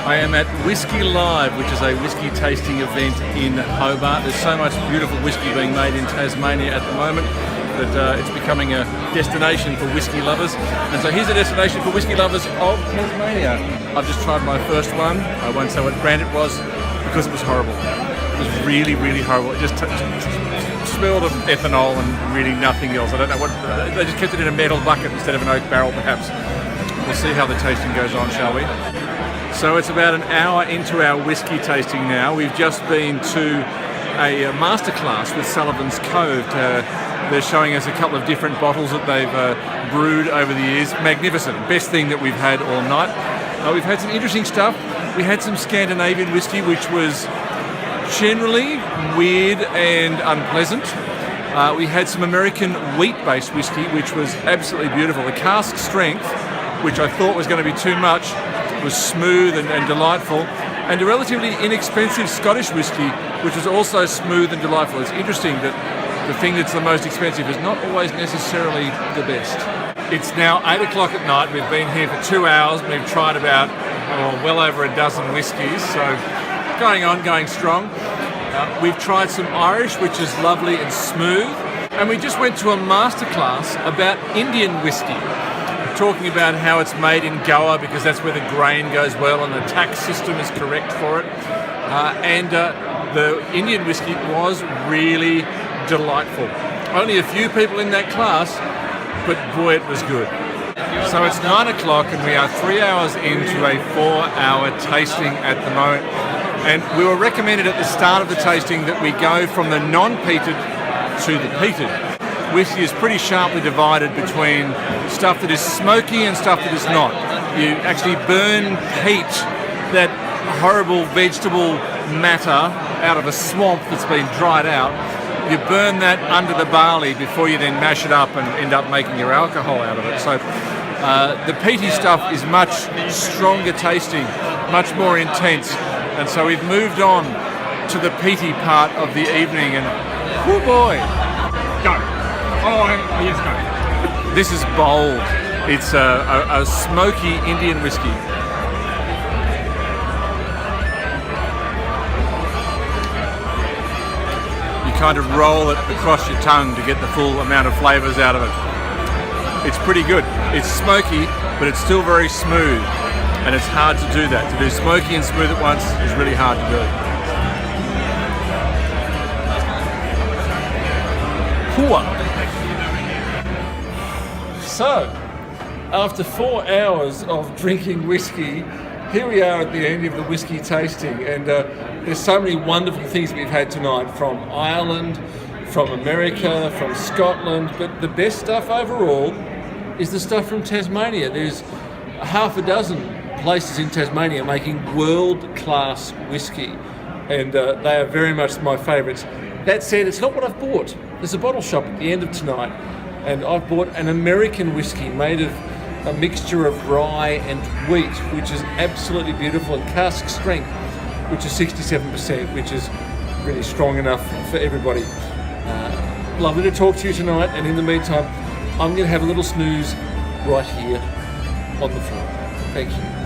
I am at Whisky Live, which is a whiskey tasting event in Hobart. There's so much beautiful whiskey being made in Tasmania at the moment that it's becoming a destination for whiskey lovers. And so here's a destination for whiskey lovers of Tasmania. I've just tried my first one. I won't say what brand it was because it was horrible. It was really, really horrible. It just smelled of ethanol and really nothing else. I don't know what, they just kept it in a metal bucket instead of an oak barrel perhaps. We'll see how the tasting goes on, shall we? So it's about an hour into our whiskey tasting now. We've just been to a masterclass with Sullivan's Cove. They're showing us a couple of different bottles that they've brewed over the years. Magnificent. Best thing that we've had all night. We've had some interesting stuff. We had some Scandinavian whiskey, which was generally weird and unpleasant. We had some American wheat-based whiskey, which was absolutely beautiful. The cask strength, which I thought was going to be too much, was smooth and delightful, and a relatively inexpensive Scottish whiskey, which was also smooth and delightful. It's interesting that the thing that's the most expensive is not always necessarily the best. It's now 8 o'clock at night. We've been here for 2 hours. We've tried about well over a dozen whiskies, so going strong. We've tried some Irish, which is lovely and smooth, and we just went to a masterclass about Indian whiskey, talking about how it's made in Goa because that's where the grain goes well and the tax system is correct for it. The Indian whiskey was really delightful. Only a few people in that class, but boy, it was good. So it's 9 o'clock and we are 3 hours into a 4-hour tasting at the moment. And we were recommended at the start of the tasting that we go from the non-peated to the peated. Whiskey is pretty sharply divided between stuff that is smoky and stuff that is not. You actually burn peat, that horrible vegetable matter, out of a swamp that's been dried out. You burn that under the barley before you then mash it up and end up making your alcohol out of it. So the peaty stuff is much stronger tasting, much more intense. And so we've moved on to the peaty part of the evening, and oh boy! Go. Oh, yes, go. This is bold. It's a smoky Indian whiskey. You kind of roll it across your tongue to get the full amount of flavours out of it. It's pretty good. It's smoky, but it's still very smooth. And it's hard to do that. To do smoky and smooth at once is really hard to do. Hua. So, after 4 hours of drinking whiskey, here we are at the end of the whiskey tasting, and there's so many wonderful things we've had tonight from Ireland, from America, from Scotland, but the best stuff overall is the stuff from Tasmania. There's half a dozen places in Tasmania making world-class whiskey, and they are very much my favourites. That said, it's not what I've bought. There's a bottle shop at the end of tonight, and I've bought an American whiskey made of a mixture of rye and wheat, which is absolutely beautiful, and cask strength, which is 67%, which is really strong enough for everybody. Lovely to talk to you tonight, and in the meantime, I'm going to have a little snooze right here on the floor. Thank you.